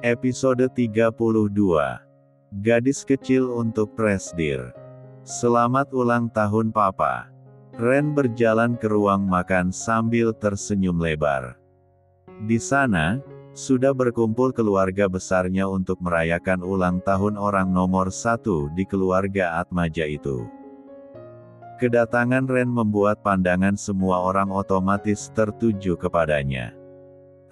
Episode 32. Gadis kecil untuk Presdir. Selamat ulang tahun Papa. Ren berjalan ke ruang makan sambil tersenyum lebar. Di sana, sudah berkumpul keluarga besarnya untuk merayakan ulang tahun orang nomor 1 di keluarga Atmaja itu. Kedatangan Ren membuat pandangan semua orang otomatis tertuju kepadanya.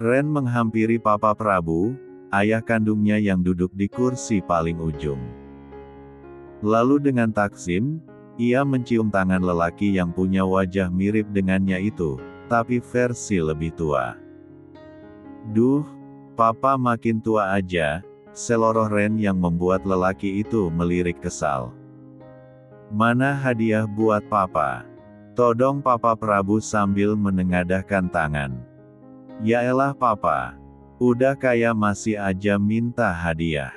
Ren menghampiri Papa Prabu, ayah kandungnya yang duduk di kursi paling ujung. Lalu dengan takzim, ia mencium tangan lelaki yang punya wajah mirip dengannya itu, tapi versi lebih tua. Duh, Papa makin tua aja, seloroh Ren yang membuat lelaki itu melirik kesal. Mana hadiah buat Papa? Todong Papa Prabu sambil menengadahkan tangan. Yaelah Papa. Udah kaya masih aja minta hadiah.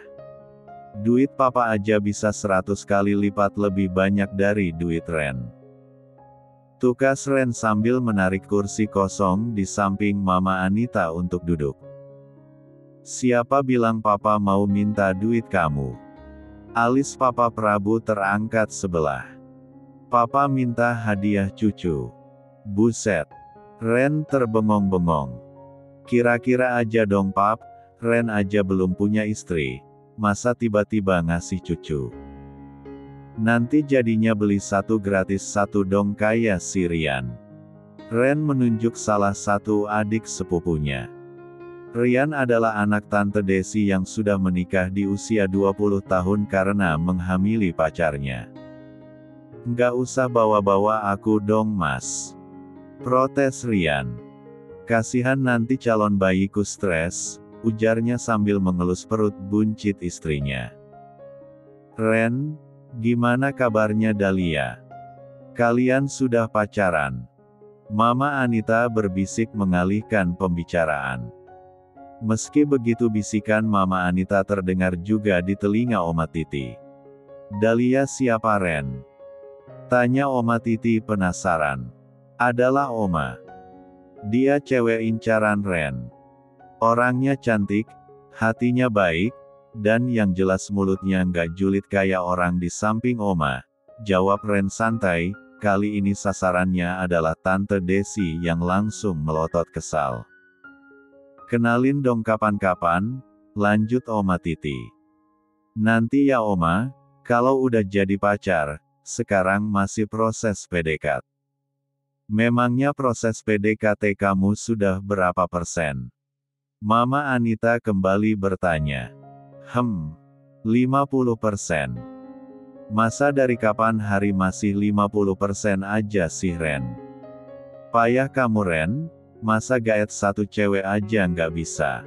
Duit Papa aja bisa 100 kali lipat lebih banyak dari duit Ren. Tukas Ren sambil menarik kursi kosong di samping Mama Anita untuk duduk. Siapa bilang Papa mau minta duit kamu? Alis Papa Prabu terangkat sebelah. Papa minta hadiah cucu. Buset. Ren terbengong-bengong. Kira-kira aja dong Pap, Ren aja belum punya istri, masa tiba-tiba ngasih cucu. Nanti jadinya beli satu gratis satu dong kayak si Rian. Ren menunjuk salah satu adik sepupunya. Rian adalah anak Tante Desi yang sudah menikah di usia 20 tahun karena menghamili pacarnya. Nggak usah bawa-bawa aku dong Mas. Protes Rian. Kasihan nanti calon bayiku stres, ujarnya sambil mengelus perut buncit istrinya. Ren, gimana kabarnya Dahlia? Kalian sudah pacaran? Mama Anita berbisik mengalihkan pembicaraan. Meski begitu bisikan Mama Anita terdengar juga di telinga Oma Titi. Dahlia siapa Ren? Tanya Oma Titi penasaran. Adalah Oma. Dia cewek incaran Ren. Orangnya cantik, hatinya baik, dan yang jelas mulutnya nggak julid kayak orang di samping Oma. Jawab Ren santai, kali ini sasarannya adalah Tante Desi yang langsung melotot kesal. Kenalin dong kapan-kapan, lanjut Oma Titi. Nanti ya Oma, kalau udah jadi pacar, sekarang masih proses PDKT. Memangnya proses PDKT kamu sudah berapa persen? Mama Anita kembali bertanya. 50%. Masa dari kapan hari masih 50% aja sih Ren? Payah kamu Ren, masa gaet satu cewek aja nggak bisa?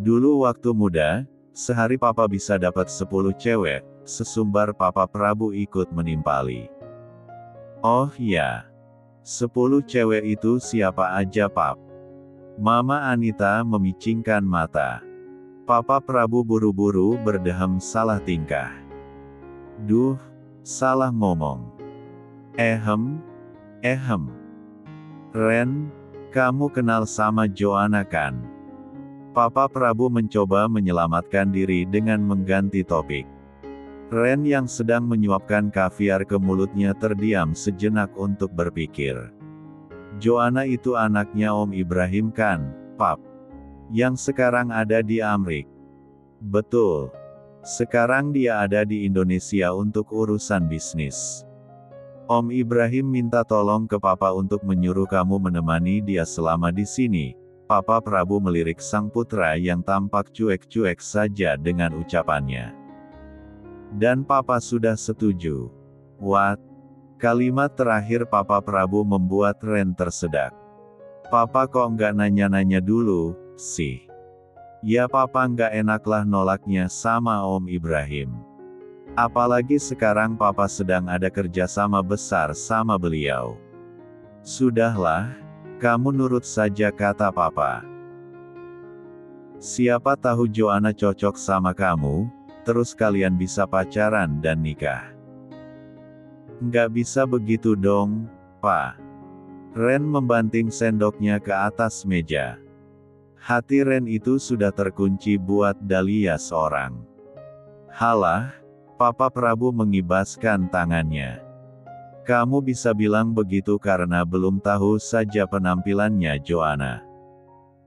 Dulu waktu muda, sehari Papa bisa dapat 10 cewek, sesumbar Papa Prabu ikut menimpali. Oh ya. 10 cewek itu siapa aja Pap? Mama Anita memicingkan mata. Papa Prabu buru-buru berdehem salah tingkah. Duh, salah ngomong. Ehem. Ren, kamu kenal sama Joanna kan? Papa Prabu mencoba menyelamatkan diri dengan mengganti topik. Ren yang sedang menyuapkan kaviar ke mulutnya terdiam sejenak untuk berpikir. Joanna itu anaknya Om Ibrahim kan, Pap? Yang sekarang ada di Amrik. Betul. Sekarang dia ada di Indonesia untuk urusan bisnis. Om Ibrahim minta tolong ke Papa untuk menyuruh kamu menemani dia selama di sini. Papa Prabu melirik sang putra yang tampak cuek-cuek saja dengan ucapannya. Dan Papa sudah setuju. What? Kalimat terakhir Papa Prabu membuat Ren tersedak. Papa kok nggak nanya-nanya dulu, sih? Ya Papa nggak enaklah nolaknya sama Om Ibrahim. Apalagi sekarang Papa sedang ada kerjasama besar sama beliau. Sudahlah, kamu nurut saja kata Papa. Siapa tahu Joanna cocok sama kamu, terus kalian bisa pacaran dan nikah. Nggak bisa begitu dong, Pak. Ren membanting sendoknya ke atas meja. Hati Ren itu sudah terkunci buat Dahlia seorang. Halah, Papa Prabu mengibaskan tangannya. Kamu bisa bilang begitu karena belum tahu saja penampilannya Joanna.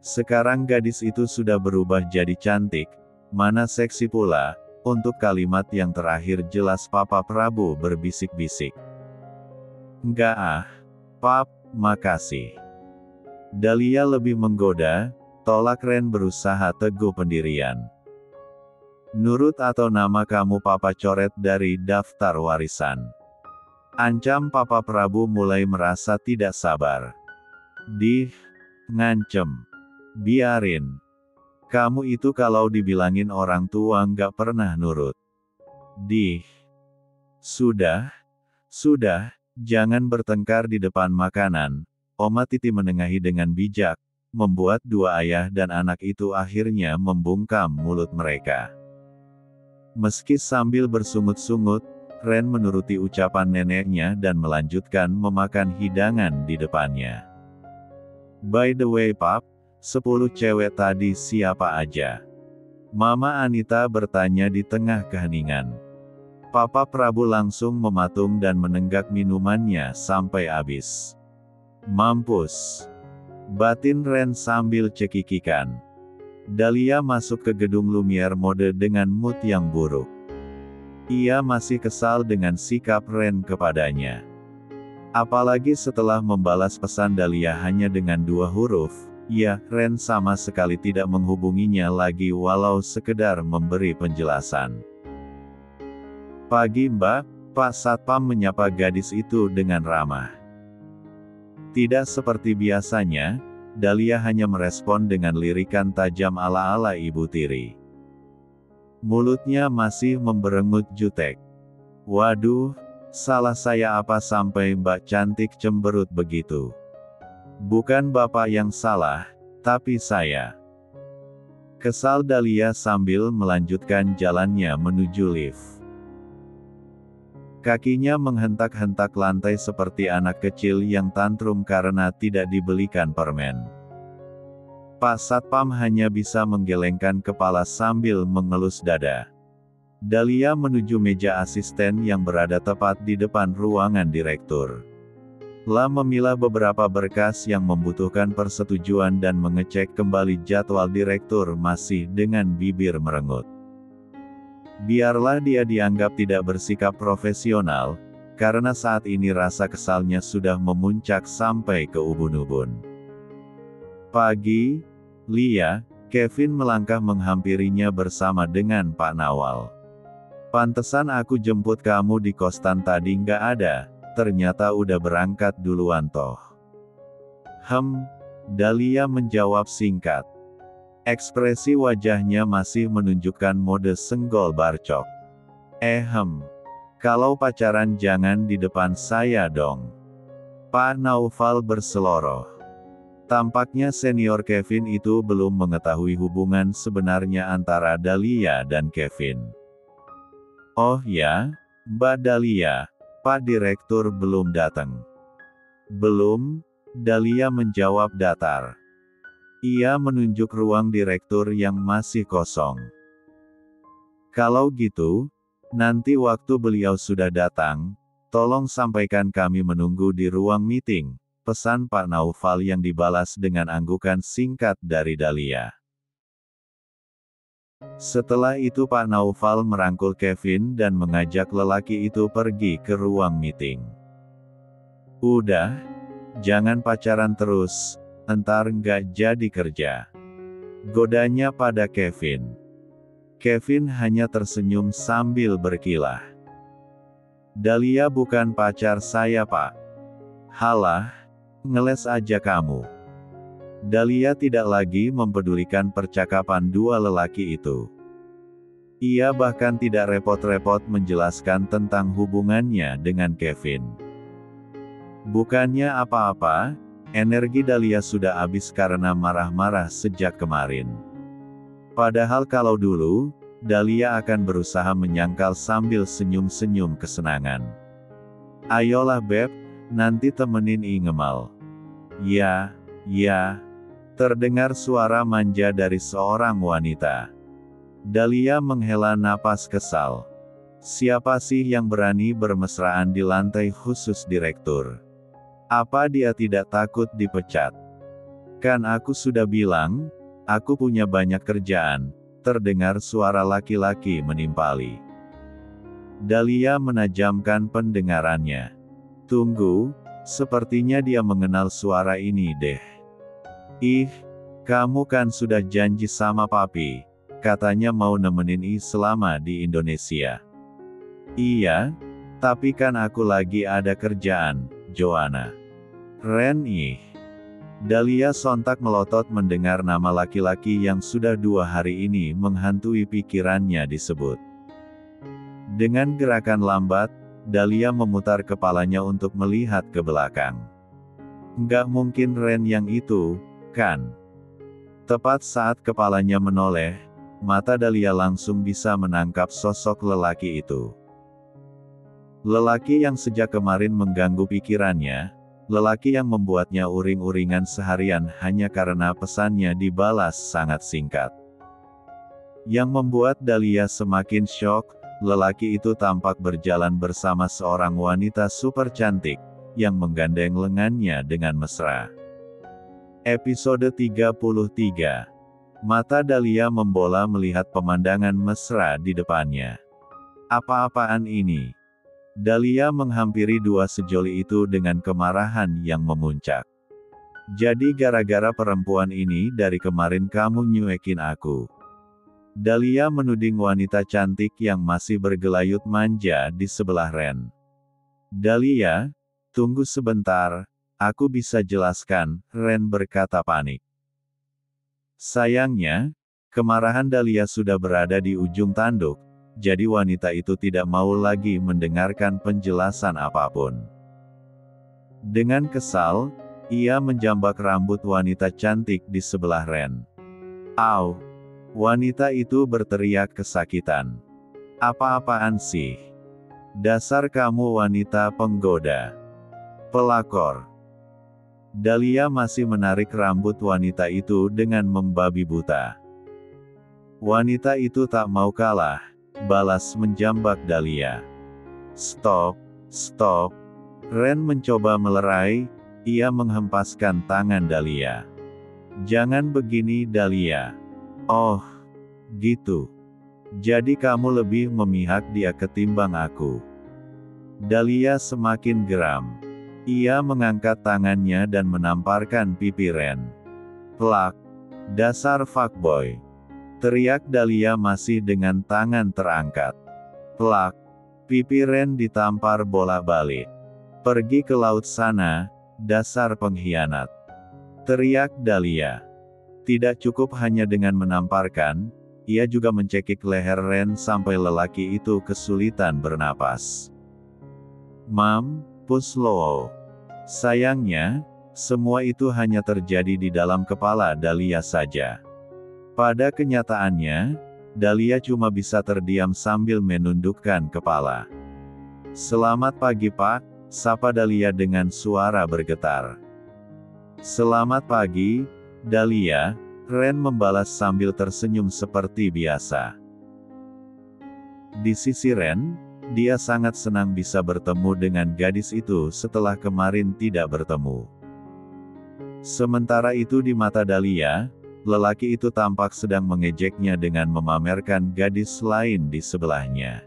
Sekarang gadis itu sudah berubah jadi cantik, mana seksi pula. Untuk kalimat yang terakhir jelas Papa Prabu berbisik-bisik. Enggak ah, Pap, makasih. Dahlia lebih menggoda, tolak Ren berusaha teguh pendirian. Nurut atau nama kamu Papa coret dari daftar warisan. Ancam Papa Prabu mulai merasa tidak sabar. Ngancem. Biarin. Kamu itu kalau dibilangin orang tua nggak pernah nurut. Sudah, jangan bertengkar di depan makanan. Oma Titi menengahi dengan bijak, membuat dua ayah dan anak itu akhirnya membungkam mulut mereka. Meski sambil bersungut-sungut, Ren menuruti ucapan neneknya dan melanjutkan memakan hidangan di depannya. By the way Pap, 10 cewek tadi siapa aja? Mama Anita bertanya di tengah keheningan. Papa Prabu langsung mematung dan menenggak minumannya sampai habis. Mampus. Batin Ren sambil cekikikan. Dahlia masuk ke gedung Lumiere Mode dengan mood yang buruk. Ia masih kesal dengan sikap Ren kepadanya. Apalagi setelah membalas pesan Dahlia hanya dengan 2 huruf. Ya, Ren sama sekali tidak menghubunginya lagi walau sekedar memberi penjelasan. Pagi Mbak, Pak Satpam menyapa gadis itu dengan ramah. Tidak seperti biasanya, Dahlia hanya merespon dengan lirikan tajam ala-ala Ibu Tiri. Mulutnya masih memberengut jutek. Waduh, salah saya apa sampai Mbak cantik cemberut begitu? Bukan Bapak yang salah, tapi saya. Kesal Dahlia sambil melanjutkan jalannya menuju lift. Kakinya menghentak-hentak lantai seperti anak kecil yang tantrum karena tidak dibelikan permen. Pak Satpam hanya bisa menggelengkan kepala sambil mengelus dada. Dahlia menuju meja asisten yang berada tepat di depan ruangan direktur. Memilah beberapa berkas yang membutuhkan persetujuan dan mengecek kembali jadwal direktur masih dengan bibir merengut. Biarlah dia dianggap tidak bersikap profesional, karena saat ini rasa kesalnya sudah memuncak sampai ke ubun-ubun. Pagi, Lia, Kevin melangkah menghampirinya bersama dengan Pak Nawal. Pantesan aku jemput kamu di kosan tadi nggak ada. Ternyata udah berangkat duluan toh. Dahlia menjawab singkat. Ekspresi wajahnya masih menunjukkan mode senggol barcok. Kalau pacaran jangan di depan saya dong. Pak Naufal berseloroh. Tampaknya senior Kevin itu belum mengetahui hubungan sebenarnya antara Dahlia dan Kevin. Oh ya, Mbak Dahlia. Pak Direktur belum datang. Belum, Dahlia menjawab datar. Ia menunjuk ruang direktur yang masih kosong. Kalau gitu, nanti waktu beliau sudah datang, tolong sampaikan kami menunggu di ruang meeting, pesan Pak Naufal yang dibalas dengan anggukan singkat dari Dahlia. Setelah itu Pak Naufal merangkul Kevin dan mengajak lelaki itu pergi ke ruang meeting. Udah, jangan pacaran terus, entar nggak jadi kerja. Godanya pada Kevin. Kevin hanya tersenyum sambil berkilah. Dahlia bukan pacar saya Pak. Halah, ngeles aja kamu. Dahlia tidak lagi mempedulikan percakapan dua lelaki itu. Ia bahkan tidak repot-repot menjelaskan tentang hubungannya dengan Kevin. Bukannya apa-apa, energi Dahlia sudah habis karena marah-marah sejak kemarin. Padahal kalau dulu, Dahlia akan berusaha menyangkal sambil senyum-senyum kesenangan. Ayolah Beb, nanti temenin Ingemal. Ya, ya. Terdengar suara manja dari seorang wanita. Dahlia menghela napas kesal. Siapa sih yang berani bermesraan di lantai khusus direktur? Apa dia tidak takut dipecat? Kan aku sudah bilang, aku punya banyak kerjaan. Terdengar suara laki-laki menimpali. Dahlia menajamkan pendengarannya. Tunggu, sepertinya dia mengenal suara ini deh. Ih, kamu kan sudah janji sama papi, katanya mau nemenin selama di Indonesia. Iya, tapi kan aku lagi ada kerjaan, Joanna. Ren Dahlia sontak melotot mendengar nama laki-laki yang sudah 2 hari ini menghantui pikirannya disebut. Dengan gerakan lambat, Dahlia memutar kepalanya untuk melihat ke belakang. Nggak mungkin Ren yang itu, kan? Tepat saat kepalanya menoleh, mata Dahlia langsung bisa menangkap sosok lelaki itu. Lelaki yang sejak kemarin mengganggu pikirannya, lelaki yang membuatnya uring-uringan seharian hanya karena pesannya dibalas sangat singkat. Yang membuat Dahlia semakin syok, lelaki itu tampak berjalan bersama seorang wanita super cantik, yang menggandeng lengannya dengan mesra. Episode 33. Mata Dahlia membola melihat pemandangan mesra di depannya. Apa-apaan ini? Dahlia menghampiri dua sejoli itu dengan kemarahan yang memuncak. Jadi gara-gara perempuan ini dari kemarin kamu nyuekin aku? Dahlia menuding wanita cantik yang masih bergelayut manja di sebelah Ren. Dahlia, tunggu sebentar. Aku bisa jelaskan, Ren berkata panik. Sayangnya, kemarahan Dahlia sudah berada di ujung tanduk, jadi wanita itu tidak mau lagi mendengarkan penjelasan apapun. Dengan kesal, ia menjambak rambut wanita cantik di sebelah Ren. Au! Wanita itu berteriak kesakitan. Apa-apaan sih? Dasar kamu wanita penggoda. Pelakor. Dahlia masih menarik rambut wanita itu dengan membabi buta. Wanita itu tak mau kalah, balas menjambak Dahlia. Stop, stop. Ren mencoba melerai, ia menghempaskan tangan Dahlia. Jangan begini Dahlia. Oh, gitu. Jadi kamu lebih memihak dia ketimbang aku. Dahlia semakin geram. Ia mengangkat tangannya dan menamparkan pipi Ren. Plak! Dasar fuckboy! Teriak Dahlia masih dengan tangan terangkat. Plak! Pipi Ren ditampar bolak-balik. Pergi ke laut sana, dasar pengkhianat! Teriak Dahlia. Tidak cukup hanya dengan menamparkan, ia juga mencekik leher Ren sampai lelaki itu kesulitan bernapas. Mampus lo. Sayangnya, semua itu hanya terjadi di dalam kepala Dahlia saja. Pada kenyataannya, Dahlia cuma bisa terdiam sambil menundukkan kepala. Selamat pagi Pak, sapa Dahlia dengan suara bergetar. Selamat pagi, Dahlia, Ren membalas sambil tersenyum seperti biasa. Di sisi Ren, dia sangat senang bisa bertemu dengan gadis itu setelah kemarin tidak bertemu. Sementara itu di mata Dahlia, lelaki itu tampak sedang mengejeknya dengan memamerkan gadis lain di sebelahnya.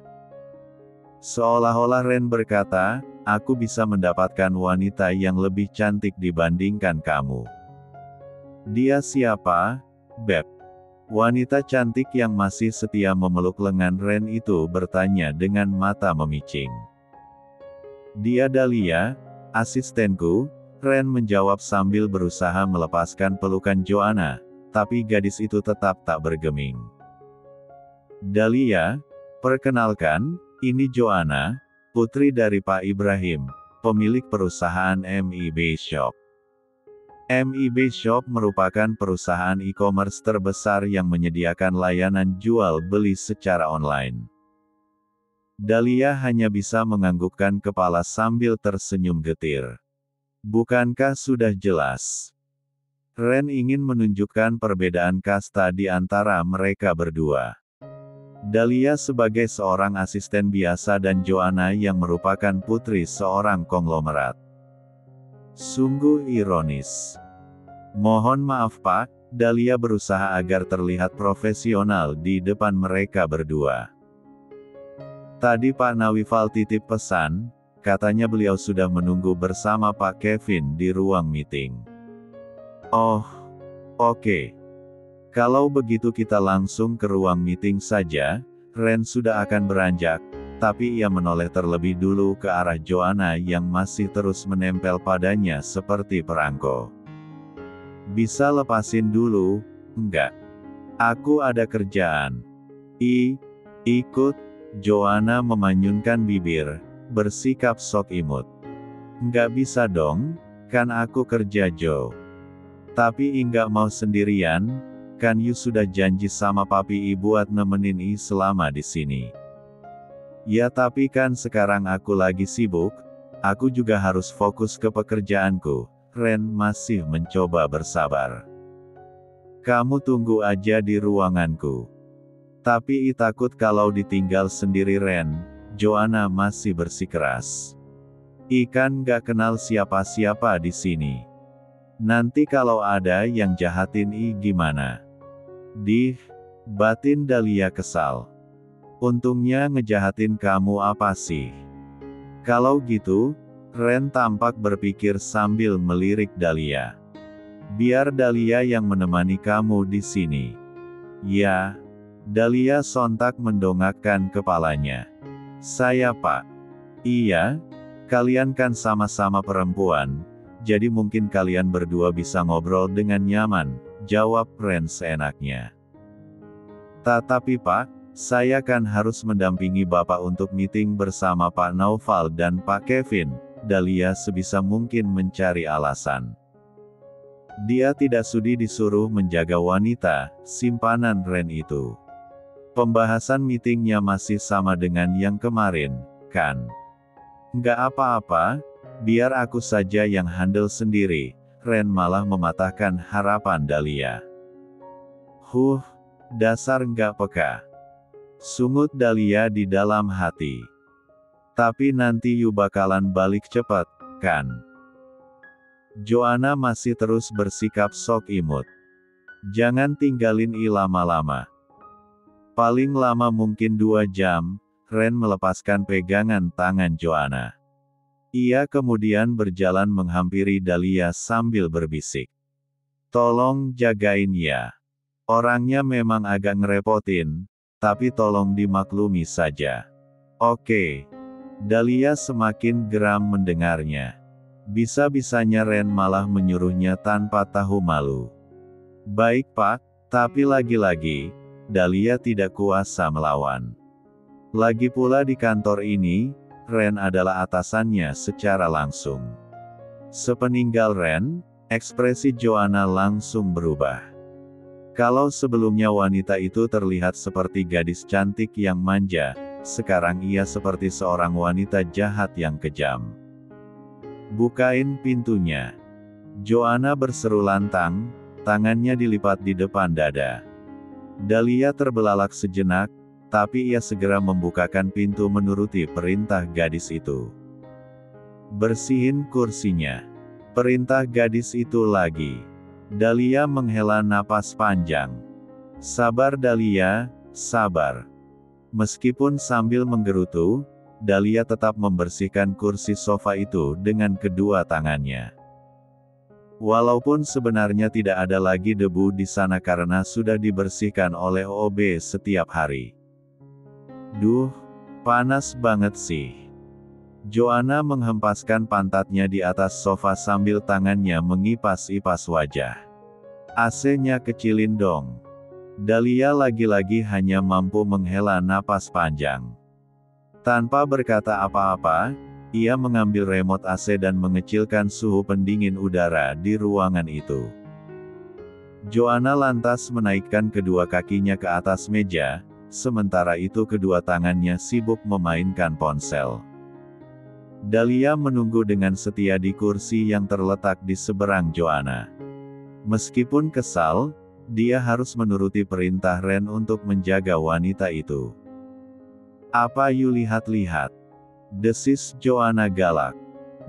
Seolah-olah Ren berkata, aku bisa mendapatkan wanita yang lebih cantik dibandingkan kamu. Dia siapa, Beb? Wanita cantik yang masih setia memeluk lengan Ren itu bertanya dengan mata memicing. Dia Dahlia, asistenku, Ren menjawab sambil berusaha melepaskan pelukan Joanna, tapi gadis itu tetap tak bergeming. Dahlia, perkenalkan, ini Joanna, putri dari Pak Ibrahim, pemilik perusahaan MIB Shop. MIB Shop merupakan perusahaan e-commerce terbesar yang menyediakan layanan jual beli secara online. Dahlia hanya bisa menganggukkan kepala sambil tersenyum getir. Bukankah sudah jelas? Ren ingin menunjukkan perbedaan kasta di antara mereka berdua. Dahlia sebagai seorang asisten biasa dan Joanna yang merupakan putri seorang konglomerat. Sungguh ironis. Mohon maaf Pak, Dahlia berusaha agar terlihat profesional di depan mereka berdua. Tadi Pak Nawifal titip pesan, katanya beliau sudah menunggu bersama Pak Kevin di ruang meeting. Oh, oke. Kalau begitu kita langsung ke ruang meeting saja. Ren sudah akan beranjak, tapi ia menoleh terlebih dulu ke arah Joanna yang masih terus menempel padanya seperti perangko. Bisa lepasin dulu, enggak? Aku ada kerjaan. Ikut, Joanna memanyunkan bibir, bersikap sok imut. Enggak bisa dong, kan aku kerja Jo. Tapi enggak mau sendirian, kan you sudah janji sama papi I buat nemenin I selama di sini. Ya tapi kan sekarang aku lagi sibuk, aku juga harus fokus ke pekerjaanku. Ren masih mencoba bersabar. Kamu tunggu aja di ruanganku. Tapi I takut kalau ditinggal sendiri Ren, Joanna masih bersikeras. I kan gak kenal siapa-siapa di sini. Nanti kalau ada yang jahatin I gimana? Batin Dahlia kesal. Untungnya ngejahatin kamu apa sih? Kalau gitu, Ren tampak berpikir sambil melirik Dahlia. Biar Dahlia yang menemani kamu di sini. Ya. Dahlia sontak mendongakkan kepalanya. Saya Pak. Iya, kalian kan sama-sama perempuan, jadi mungkin kalian berdua bisa ngobrol dengan nyaman, jawab Ren seenaknya. Tetapi Pak, saya kan harus mendampingi Bapak untuk meeting bersama Pak Naufal dan Pak Kevin. Dahlia sebisa mungkin mencari alasan. Dia tidak sudi disuruh menjaga wanita, simpanan Ren itu. Pembahasan meetingnya masih sama dengan yang kemarin, kan? Nggak apa-apa, biar aku saja yang handle sendiri. Ren malah mematahkan harapan Dahlia. Dasar nggak peka. Sungut Dahlia di dalam hati. Tapi nanti you bakalan balik cepat, kan? Joanna masih terus bersikap sok imut. Jangan tinggalin I lama-lama. Paling lama mungkin 2 jam, Ren melepaskan pegangan tangan Joanna. Ia kemudian berjalan menghampiri Dahlia sambil berbisik. Tolong jagain ya. Orangnya memang agak ngerepotin, tapi tolong dimaklumi saja. Oke. Dahlia semakin geram mendengarnya. Bisa-bisanya Ren malah menyuruhnya tanpa tahu malu. Baik Pak, tapi lagi-lagi, Dahlia tidak kuasa melawan. Lagi pula di kantor ini, Ren adalah atasannya secara langsung. Sepeninggal Ren, ekspresi Joanna langsung berubah. Kalau sebelumnya wanita itu terlihat seperti gadis cantik yang manja, sekarang ia seperti seorang wanita jahat yang kejam. Bukain pintunya. Joanna berseru lantang, tangannya dilipat di depan dada. Dahlia terbelalak sejenak, tapi ia segera membukakan pintu menuruti perintah gadis itu. Bersihin kursinya. Perintah gadis itu lagi. Dahlia menghela napas panjang. Sabar Dahlia, sabar. Meskipun sambil menggerutu, Dahlia tetap membersihkan kursi sofa itu dengan kedua tangannya. Walaupun sebenarnya tidak ada lagi debu di sana karena sudah dibersihkan oleh OB setiap hari. Duh, panas banget sih. Joanna menghempaskan pantatnya di atas sofa sambil tangannya mengipas-ipas wajah. AC-nya kecilin dong. Dahlia lagi-lagi hanya mampu menghela napas panjang. Tanpa berkata apa-apa, ia mengambil remote AC dan mengecilkan suhu pendingin udara di ruangan itu. Joanna lantas menaikkan kedua kakinya ke atas meja, sementara itu kedua tangannya sibuk memainkan ponsel. Dahlia menunggu dengan setia di kursi yang terletak di seberang Joanna. Meskipun kesal, dia harus menuruti perintah Ren untuk menjaga wanita itu. "Apa you lihat-lihat?" desis Joanna galak.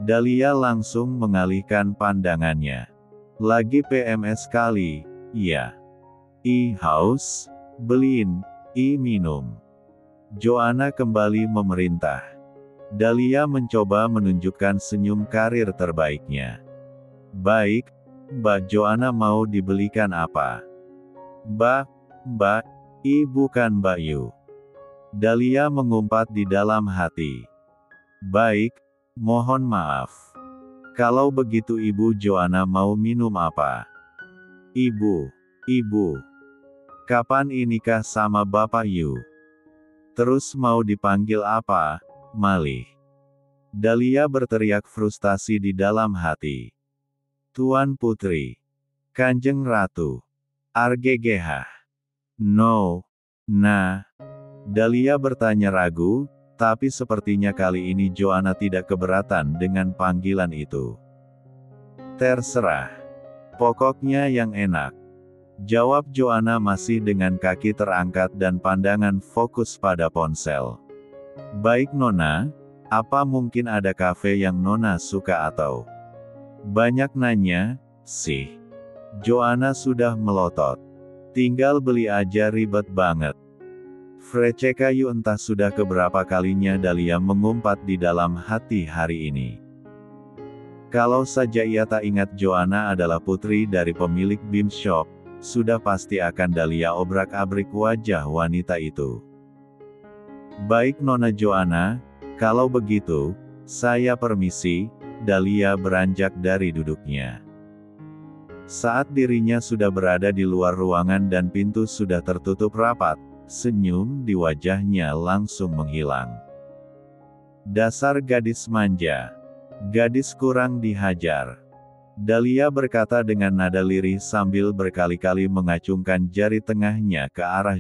Dahlia langsung mengalihkan pandangannya. "Lagi PMS kali, ya? Haus? Beliin, minum." Joanna kembali memerintah. Dahlia mencoba menunjukkan senyum karir terbaiknya. "Baik, Mbak Joanna mau dibelikan apa?" Mbak, bukan Mbak Yu." Dahlia mengumpat di dalam hati. "Baik, mohon maaf. Kalau begitu Ibu Joanna mau minum apa?" Ibu, kapan inikah sama Bapak Yu? Terus mau dipanggil apa, malih?" Dahlia berteriak frustasi di dalam hati. "Tuan Putri. Kanjeng Ratu. RGGH. No. Nah." Dahlia bertanya ragu, tapi sepertinya kali ini Joanna tidak keberatan dengan panggilan itu. "Terserah. Pokoknya yang enak," jawab Joanna masih dengan kaki terangkat dan pandangan fokus pada ponsel. "Baik Nona, apa mungkin ada kafe yang Nona suka atau?" "Banyak nanya, sih." Joanna sudah melotot. "Tinggal beli aja ribet banget." Frechekayu entah sudah keberapa kalinya Dahlia mengumpat di dalam hati hari ini. Kalau saja ia tak ingat Joanna adalah putri dari pemilik Beam Shop, sudah pasti akan Dahlia obrak-abrik wajah wanita itu. "Baik Nona Joanna, kalau begitu, saya permisi." Dahlia beranjak dari duduknya. Saat dirinya sudah berada di luar ruangan dan pintu sudah tertutup rapat, senyum di wajahnya langsung menghilang. "Dasar gadis manja. Gadis kurang dihajar." Dahlia berkata dengan nada lirih sambil berkali-kali mengacungkan jari tengahnya ke arah